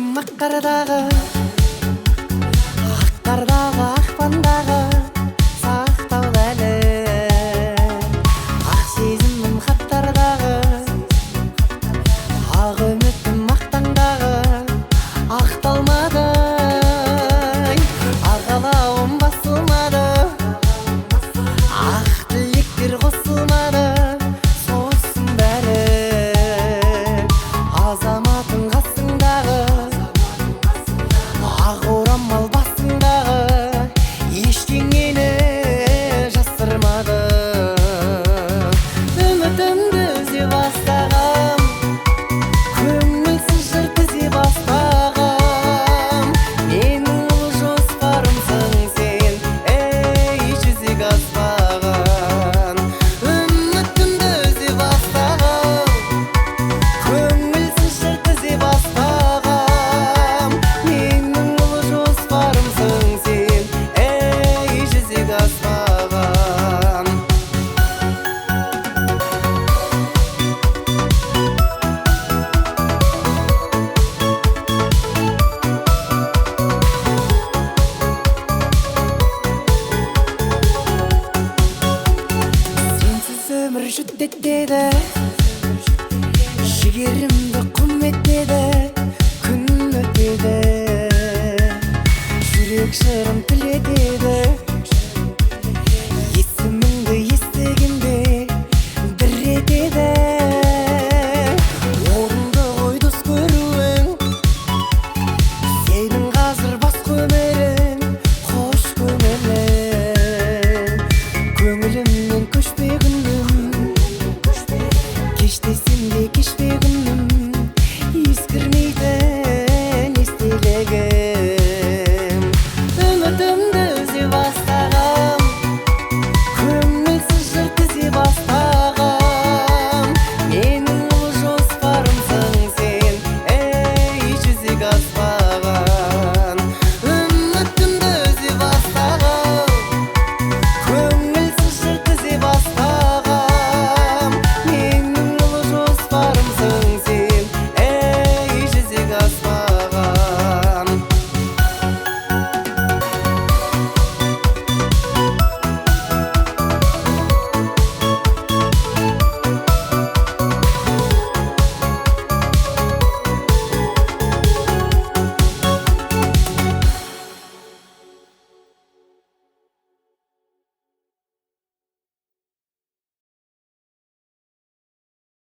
Жүрегім аққардағы, ақтардағы, ақпандағы сақтаулы әлі. Ақ сезімім хаттардағы, ақ үмітім ақтаңдағы ақталмады. Ағалауым басылмады, ақ тілектер қосылмады. Сосын бәрі азаматың қасыңдағы, ақ орамал басыңдағы ештеңені жасырмады. Үмітімді үзе бастағам, көңілсіз жыр тізе бастағам. Менің ұлы жоспарымсың сен, ей жүзеге аспаған. Үмітімді үзе бастағам, көңілсіз жыр тізе бастағам. Менің ұлы жоспарымсың сен, ей жүзеге аспаған. Сенсіз өмір жүдетеді, жігерімді құм етеді. Күн өтеді, жүрек жырын тілетеді. Есіміңді естігенде дір етеді. Орынды ғой дос көруің, сенің қазір бас көмерің. Қош көңілім, көңілімнен көшпе күнім. Кештесін